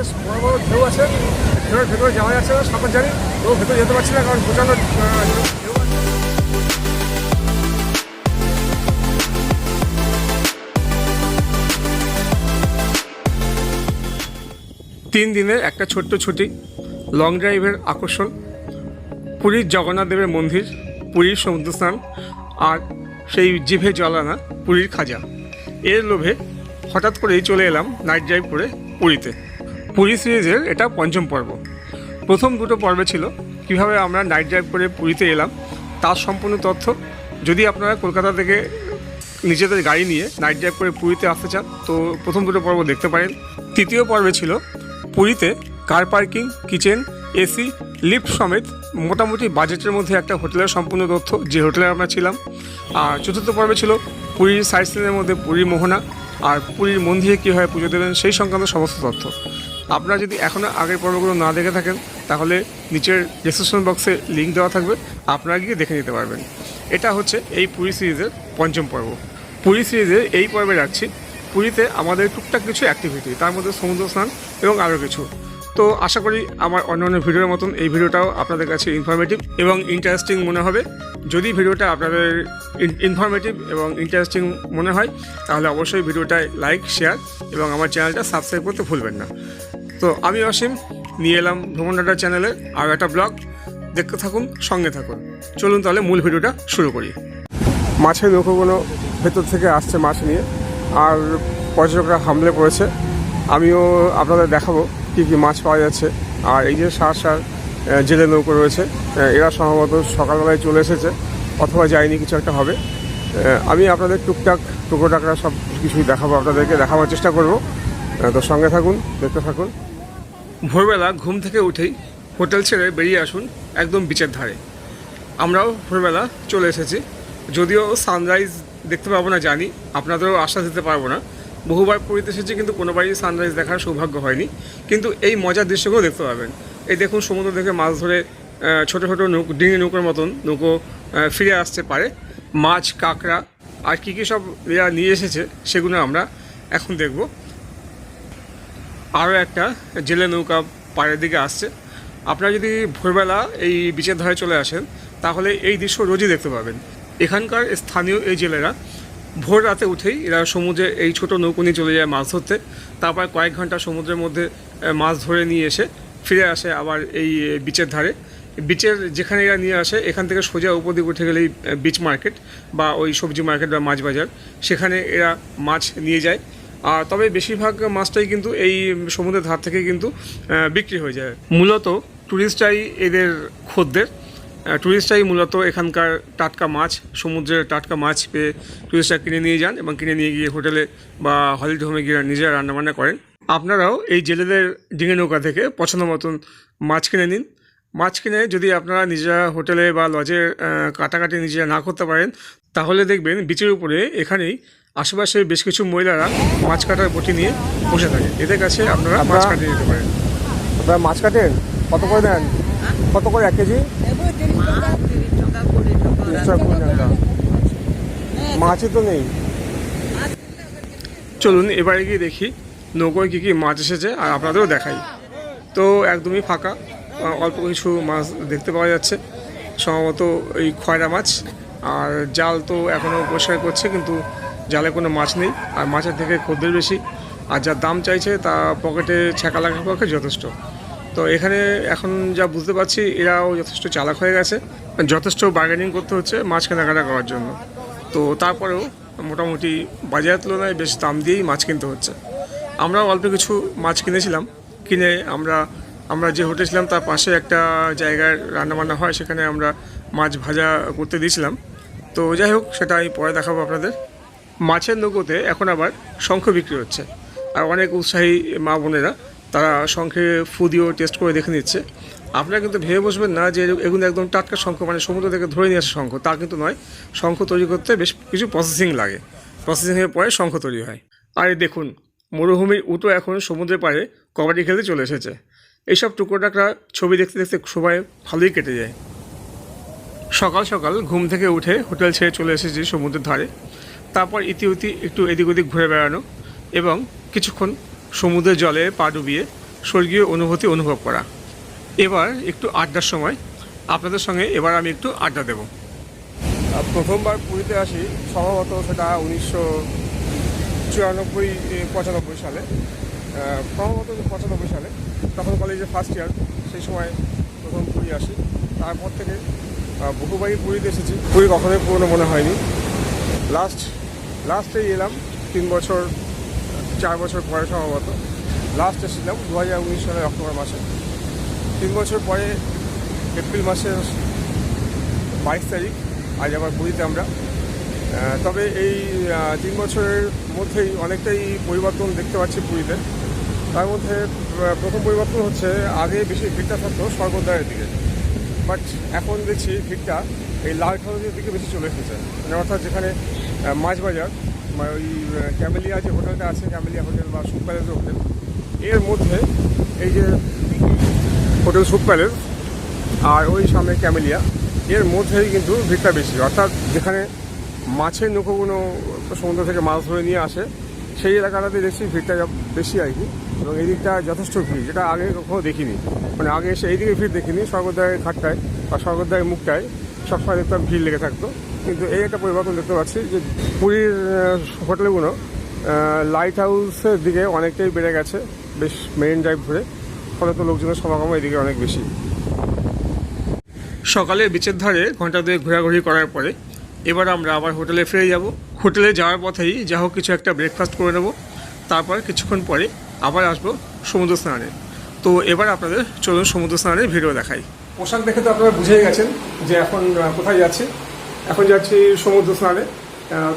বেশ বড় বড় ঢেউ আছে, ঢেউয়ের ভেতরে যাওয়া যাচ্ছে না, সাঁতার জানি তো ভেতরে যেতে পারছি না কারণ প্রচণ্ড ঢেউ আছে। 3 দিনের একটা ছোট্ট ছুটি, লং ড্রাইভের আকর্ষণ, পুরীর জগন্নাথ দেবের মন্দির, পুরীর সমুদ্র স্নান আর সেই জিভে জল আনা পুরীর খাজা। এর লোভে হঠাৎ করেই চলে এলাম নাইট ড্রাইভ করে পুরীতে। পুরী সিরিজের এটা 5ম পর্ব। প্রথম 2টো পর্বে ছিল কিভাবে আমরা নাইট ড্রাইভ করে পুরীতে এলাম তার সম্পূর্ণ তথ্য। যদি আপনারা কলকাতা থেকে নিজেদের গাড়ি নিয়ে নাইট ড্রাইভ করে পুরীতে আসতে চান তো প্রথম 2টো পর্ব দেখতে পারেন। 3য় পর্বে ছিল পুরীতে car parking, kitchen, AC, lift সমেত মোটামুটি বাজেটের মধ্যে একটা হোটেলের সম্পূর্ণ তথ্য, যে হোটেলে আমরা ছিলাম। আর 4র্থ পর্বে ছিল পুরীর সাইট সিনের মধ্যে পুরীর মোহনা আর পুরীর মন্দিরে কীভাবে পুজো দেবেন সেই সংক্রান্ত সমস্ত তথ্য। আপনারা যদি এখনও আগের পর্বগুলো না দেখে থাকেন তাহলে নিচের ডেসক্রিপশন বক্সে লিঙ্ক দেওয়া থাকবে, আপনারা গিয়ে দেখে নিতে পারবেন। এটা হচ্ছে এই পুরী সিরিজের 5ম পর্ব। পুরী সিরিজের এই পর্বে রাখছি পুরীতে আমাদের টুকটাক কিছু অ্যাক্টিভিটি, তার মধ্যে সমুদ্র স্নান এবং আরও কিছু। তো আশা করি আমার অন্যান্য ভিডিওর মতন এই ভিডিওটাও আপনাদের কাছে ইনফরমেটিভ এবং ইন্টারেস্টিং মনে হবে। যদি ভিডিওটা আপনাদের ইনফরমেটিভ এবং ইন্টারেস্টিং মনে হয় তাহলে অবশ্যই ভিডিওটায় লাইক, শেয়ার এবং আমার চ্যানেলটা সাবস্ক্রাইব করতে ভুলবেন না। তো আমি অসীম নিয়ে এলাম ভ্রমণআড্ডা চ্যানেলের আর একটা ব্লগ, দেখতে থাকুন, সঙ্গে থাকুন। চলুন তাহলে মূল ভিডিওটা শুরু করি। মাছের নৌকোগুলো ভেতর থেকে আসছে মাছ নিয়ে, আর পর্যটকরা হামলে পড়েছে। আমিও আপনাদের দেখাবো কী কী মাছ পাওয়া যাচ্ছে। আর এই যে সার জেলে নৌকো রয়েছে, এরা সম্ভবত সকালবেলায় চলে এসেছে অথবা যায়নি, কিছু একটা হবে। আমি আপনাদের টুকটাক টুকরো টাকরা সব কিছুই দেখাবো, আপনাদেরকে দেখাবার চেষ্টা করব। তো সঙ্গে থাকুন, দেখতে থাকুন। ভোরবেলা ঘুম থেকে উঠেই হোটেল ছেড়ে বেরিয়ে আসুন একদম বিচের ধারে। আমরাও ভোরবেলা চলে এসেছি, যদিও সানরাইজ দেখতে পাবো না জানি, আপনাদেরও আশ্বাস দিতে পারবো না। বহুবার পুরীতে এসেছি কিন্তু কোনোবারই সানরাইজ দেখার সৌভাগ্য হয়নি, কিন্তু এই মজার দৃশ্যগুলো দেখতে পাবেন। এই দেখুন সমুদ্র থেকে মাছ ধরে ছোটো ছোটো ডিঙি নৌকোর মতন নৌকো ফিরে আসতে পারে। মাছ, কাঁকড়া আর কী কী সব এরা নিয়ে এসেছে সেগুলো আমরা এখন দেখব। আরও একটা জেলে নৌকা পাড়ের দিকে আসছে। আপনারা যদি ভোরবেলা এই বিচের ধারে চলে আসেন তাহলে এই দৃশ্য রোজই দেখতে পাবেন। এখানকার স্থানীয় এই জেলেরা ভোর রাতে উঠেই এরা সমুদ্রে এই ছোটো নৌকো নিয়ে চলে যায় মাছ ধরতে। তারপর কয়েক ঘন্টা সমুদ্রের মধ্যে মাছ ধরে নিয়ে এসে ফিরে আসে আবার এই বিচের ধারে। বিচের যেখানে এরা নিয়ে আসে এখান থেকে সোজা উপর দিকে উঠে গেলেই বিচ মার্কেট বা ওই সবজি মার্কেট বা মাছ বাজার, সেখানে এরা মাছ নিয়ে যায়। আর তবে বেশিরভাগ মাছটাই কিন্তু এই সমুদ্রের ধার থেকে কিন্তু বিক্রি হয়ে যায়। মূলত টুরিস্টরাই এদের খদ্দের, টুরিস্টরাই মূলত এখানকার টাটকা মাছ, সমুদ্রের টাটকা মাছ পেয়ে টুরিস্টরা কিনে নিয়ে যান এবং কিনে নিয়ে গিয়ে হোটেলে বা হলিডে হোমে গিয়ে নিজেরা রান্নাবান্না করেন। আপনারাও এই জেলেদের ডিঙি নৌকা থেকে পছন্দ মতন মাছ কিনে নিন। মাছ কিনে যদি আপনারা নিজেরা হোটেলে বা লজে কাটাকাটি নিজেরা না করতে পারেন তাহলে দেখবেন বিচের উপরে এখানেই আশেপাশে বেশ কিছু মহিলারা মাছ কাটার বটি নিয়ে বসে থাকে। এদের কাছে আপনারা মাছ কাটিয়ে দিতে পারেন। আপনারা মাছ কাটেন কত করে দেন? কত করে 1 কেজি? মাছই তো নেই। চলুন এবারে গিয়ে দেখি নৌকোয় কী কী মাছ এসেছে আর আপনাদেরও দেখাই। তো একদমই ফাঁকা, অল্প কিছু মাছ দেখতে পাওয়া যাচ্ছে, সম্ভবত এই খয়রা মাছ। আর জাল তো এখনও পরিষ্কার করছে কিন্তু জালে কোনো মাছ নেই, আর মাছের থেকে খদ্দের বেশি, আর যা দাম চাইছে তা পকেটে ছ্যাঁকা লাগার পক্ষে যথেষ্ট। তো এখানে এখন যা বুঝতে পারছি এরাও যথেষ্ট চালাক হয়ে গেছে, যথেষ্ট বার্গেনিং করতে হচ্ছে মাছ কেনাকাটা করার জন্য। তো তারপরেও মোটামুটি বাজারের তুলনায় বেশ দাম দিয়েই মাছ কিনতে হচ্ছে। আমরাও অল্প কিছু মাছ কিনেছিলাম, কিনে আমরা যে হোটেল ছিলাম তার পাশে একটা জায়গায় রান্নাবান্না হয়, সেখানে আমরা মাছ ভাজা করতে দিয়েছিলাম। তো যাই হোক, সেটা আমি পরে দেখাবো আপনাদের। মাছের নৌকোতে এখন আবার শঙ্খ বিক্রি হচ্ছে, আর অনেক উৎসাহী মা বোনেরা তারা শঙ্খে ফু দিয়েও টেস্ট করে দেখে নিচ্ছে। আপনারা কিন্তু ভেবে বসবেন না যে এগুলো একদম টাটকা শঙ্খ, মানে সমুদ্র থেকে ধরে নিয়ে আসে শঙ্খ, তা কিন্তু নয়। শঙ্খ তৈরি করতে বেশ কিছু প্রসেসিং লাগে, প্রসেসিংয়ের পরে শঙ্খ তৈরি হয়। আর দেখুন মরুভূমির উটো এখন সমুদ্রের পাড়ে কবাডি খেলতে চলে এসেছে। এইসব টুকরোটাকরা ছবি দেখতে দেখতে সময় ভালোই কেটে যায়। সকাল সকাল ঘুম থেকে উঠে হোটেল ছেড়ে চলে এসেছি সমুদ্রের ধারে। তারপর ইতিউতি একটু এদিক ওদিক ঘুরে বেড়ানো এবং কিছুক্ষণ সমুদ্রের জলে পা ডুবিয়ে স্বর্গীয় অনুভূতি অনুভব করা। এবার একটু আড্ডার সময় আপনাদের সঙ্গে এবার আমি একটু আড্ডা দেব। প্রথমবার পুরীতে আসি সম্ভবত সেটা 1994-95 সালে, সম্ভবত 95 সালে, তখন কলেজে ফার্স্ট ইয়ার, সেই সময় প্রথম পুরী আসি। তারপর থেকে বহুবারই পুরীতে এসেছি, পুরী কখনোই পুরনো মনে হয়নি। লাস্টেই এলাম 4 বছর পরে, সম্ভবত লাস্ট এসেছিলাম 2019 সালের অক্টোবর মাসে। 3 বছর পরে এপ্রিল মাসের 22 তারিখ আজ আবার পুরীতে আমরা। তবে এই 3 বছরের মধ্যেই অনেকটাই পরিবর্তন দেখতে পাচ্ছি পুরীতে। তার মধ্যে প্রথম পরিবর্তন হচ্ছে, আগে বেশি ভিড়টা থাকতো স্বর্গদ্বারের দিকে, বাট এখন দেখছি ভিড়টা এই লাইট হাউসের দিকে বেশি চলে এসেছে। মানে অর্থাৎ যেখানে মাছ বাজার, ওই ক্যামেলিয়া যে হোটেলটা আছে, ক্যামেলিয়া হোটেল বা সুপ প্যালেসের হোটেল, এর মধ্যে এই যে হোটেল সুপ প্যালেস আর ওই সামনে ক্যামেলিয়া, এর মধ্যেই কিন্তু ভিড়টা বেশি। অর্থাৎ যেখানে মাছের নৌকোগুলো সমুদ্র থেকে মাছ ধরে নিয়ে আসে, সেই এলাকাটাতে দেখছি ভিড়টা বেশি আর কি। এবং এই দিকটা যথেষ্ট ভিড়, যেটা আগে কখনো দেখিনি। মানে আগে এসে এই দিকে ভিড় দেখিনি, স্বর্গদ্বারের ঘাটটায় বা স্বর্গদ্বারের মুখটায় সবসময় দেখতাম ভিড় লেগে থাকতো। কিন্তু এই একটা পরিবর্তন দেখতে পাচ্ছি যে পুরীর হোটেলগুলো লাইট হাউসের দিকে অনেকটাই বেড়ে গেছে, বেশ মেরিন ড্রাইভ ধরে, ফলে তো লোকজনের সমাগম এদিকে অনেক বেশি। সকালে বিচের ধারে ঘন্টা 2 ঘোরাঘুরি করার পরে এবার আমরা আবার হোটেলে ফিরে যাব। হোটেলে যাওয়ার পথেই যা হোক কিছু একটা ব্রেকফাস্ট করে নেব, তারপর কিছুক্ষণ পরে আবার আসবো সমুদ্র স্নানে। তো এবার আপনাদের চলুন সমুদ্র স্নানের ভিডিও দেখাই। পোশাক দেখে তো আপনারা বুঝেই গেছেন যে এখন কোথায় যাচ্ছি। এখন যাচ্ছি সমুদ্র স্নানে।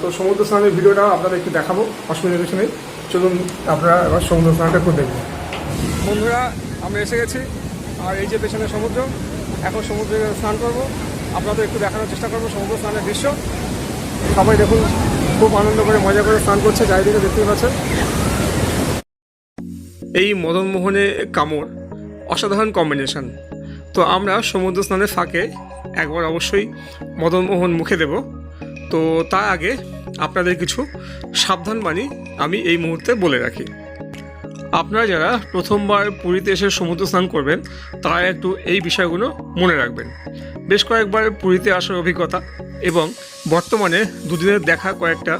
তো সমুদ্র স্নানের ভিডিওটা আপনাদের একটু দেখাবো, অসুবিধা কিছু নেই। চলুন আপনারা এবার সমুদ্র স্নানটা করে দেখবেন। বন্ধুরা, আমরা এসে গেছি, আর এই যে পেছনে সমুদ্র। এখন সমুদ্রে স্নান করবো, আপনাদের একটু দেখানোর চেষ্টা করবো সমুদ্র স্নানের দৃশ্য। সবাই দেখুন, খুব আনন্দ করে মজা করে স্নান করছে, চারিদিকে দেখতেই পাচ্ছেন। এই মদনমোহনে কামড় অসাধারণ কম্বিনেশন। তো আমরা সমুদ্র স্নানের ফাঁকে একবার অবশ্যই মদনমোহন মুখে দেব। তো তার আগে আপনাদের কিছু সাবধান বাণী আমি এই মুহূর্তে বলে রাখি। আপনারা যারা প্রথমবার পুরীতে এসে সমুদ্র স্নান করবেন, তারা একটু এই বিষয়গুলো মনে রাখবেন। বেশ কয়েকবার পুরীতে আসার অভিজ্ঞতা এবং বর্তমানে দুদিনের দেখা কয়েকটা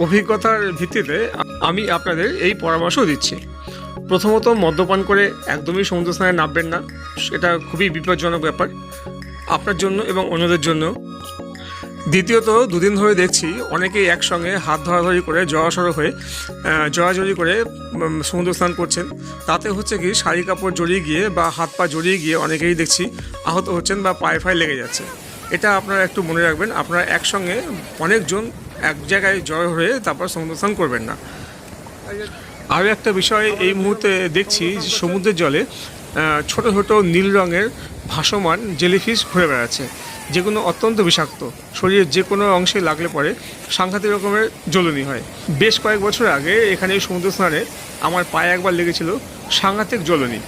অভিজ্ঞতার ভিত্তিতে আমি আপনাদের এই পরামর্শ দিচ্ছি। প্রথমত, মদ্যপান করে একদমই সমুদ্র স্নানে নামবেন না, সেটা খুবই বিপজ্জনক ব্যাপার আপনার জন্য এবং অন্যদের জন্য। দ্বিতীয়ত, দুদিন ধরে দেখছি অনেকেই একসঙ্গে হাত ধরাধরি করে জড়াজড়ি করে সমুদ্র স্নান করছেন। তাতে হচ্ছে কি, শাড়ি কাপড় জড়িয়ে গিয়ে বা হাত পা জড়িয়ে গিয়ে অনেকেই দেখছি আহত হচ্ছেন বা পায়ে লেগে যাচ্ছে। এটা আপনারা একটু মনে রাখবেন। আপনারা একসঙ্গে অনেকজন এক জায়গায় জড়ো হয়ে তারপর সমুদ্র স্নান করবেন না। আরও একটা বিষয় এই মুহূর্তে দেখছি যে সমুদ্রের জলে ছোট ছোট নীল রঙের ভাসমান জেলিফিশ ঘুরে বেড়াচ্ছে, যেগুলো অত্যন্ত বিষাক্ত। শরীরের যে কোনো অংশে লাগলে পরে সাংঘাতিক রকমের জ্বলুনি হয়। বেশ কয়েক বছর আগে এখানে সমুদ্র স্নানে আমার পায়ে একবার লেগেছিল সাংঘাতিক জ্বলুনি।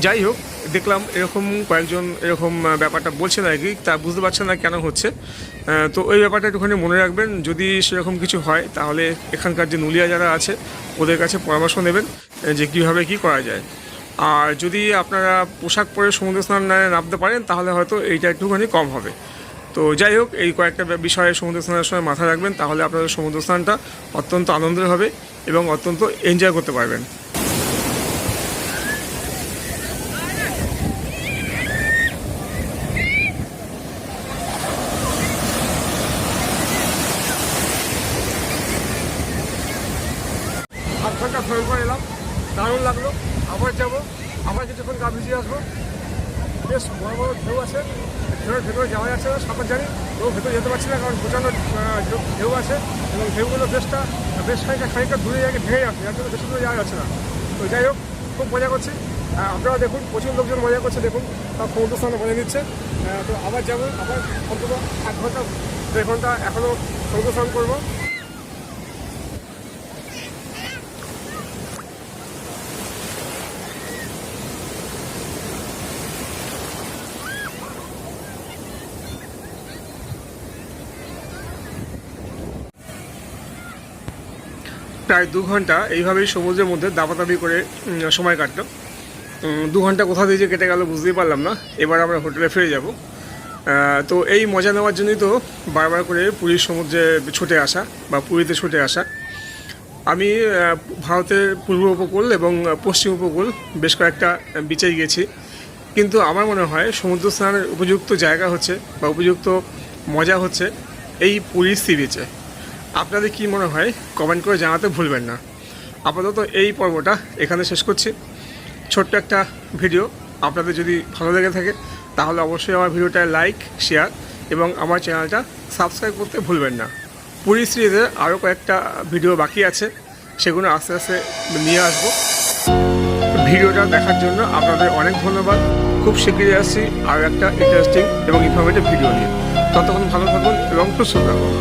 যাই হোক, দেখলাম এরকম কয়েকজন এরকম ব্যাপারটা বলছেন আর কি, তা বুঝতে পারছেন না কেন হচ্ছে। তো ওই ব্যাপারটা একটুখানি মনে রাখবেন। যদি সেরকম কিছু হয় তাহলে এখানকার যে নুলিয়া যারা আছে ওদের কাছে পরামর্শ নেবেন যে কীভাবে কী করা যায়। আর যদি আপনারা পোশাক পরে সমুদ্র স্নান নামতে পারেন তাহলে হয়তো এইটা একটুখানি কম হবে। তো যাই হোক, এই কয়েকটা বিষয়ে সমুদ্র স্নানের সময় মাথায় রাখবেন, তাহলে আপনাদের সমুদ্র স্নানটা অত্যন্ত আনন্দের হবে এবং অত্যন্ত এনজয় করতে পারবেন। আধ ঘন্টা ভ্রমণ করে এলাম, দারুণ লাগলো। আবার যাব, আবার কিছুক্ষণ গা ভিজিয়ে আসবো। বেশ বড় বড় ঢেউ আছে, ঢেউয়ের ভেতরে যাওয়া যাচ্ছে না, সাঁতার জানি তো ভেতরে যেতে পারছি না, কারণ প্রচণ্ড ঢেউ আছে এবং ঢেউগুলো বেশ খানিকটা দূরে জায়গায় ভেঙে যাচ্ছে, যার জন্য বেশি দূরে যাওয়া যাচ্ছে না। তো যাই হোক, খুব মজা করছি। আপনারা দেখুন, প্রচুর লোকজন মজা করছে, দেখুন সব সমুদ্র স্নানে মজা নিচ্ছে। তো আবার যাবো, আবার অন্তত 1 ঘন্টা 1.5 ঘন্টা এখনও সমুদ্র স্নান করবো। প্রায় 2 ঘন্টা এইভাবেই সমুদ্রের মধ্যে দাপাদাপি করে সময় কাটলো। 2 ঘন্টা কোথা দিয়ে যে কেটে গেল বুঝতেই পারলাম না। এবার আমরা হোটেলে ফিরে যাব। তো এই মজা নেওয়ার জন্যই তো বারবার করে পুরীর সমুদ্রে ছুটে আসা বা পুরীতে ছুটে আসা। আমি ভারতের পূর্ব উপকূল এবং পশ্চিম উপকূল বেশ কয়েকটা বিচে গেছি, কিন্তু আমার মনে হয় সমুদ্র স্নানের উপযুক্ত জায়গা হচ্ছে বা উপযুক্ত মজা হচ্ছে এই পুরীর সি বিচে। আপনাদের কী মনে হয় কমেন্ট করে জানাতে ভুলবেন না। আপাতত এই পর্বটা এখানে শেষ করছি। ছোট্ট একটা ভিডিও, আপনাদের যদি ভালো লেগে থাকে তাহলে অবশ্যই আমার ভিডিওটা লাইক, শেয়ার এবং আমার চ্যানেলটা সাবস্ক্রাইব করতে ভুলবেন না। পুরী সিরিজে আরও কয়েকটা ভিডিও বাকি আছে, সেগুলো আস্তে আস্তে নিয়ে আসবো। ভিডিওটা দেখার জন্য আপনাদের অনেক ধন্যবাদ। খুব শীঘ্রই আসছি আরও একটা ইন্টারেস্টিং এবং ইনফরমেটিভ ভিডিও নিয়ে। ততক্ষণ ভালো থাকুন এবং সুস্থ থাকুন।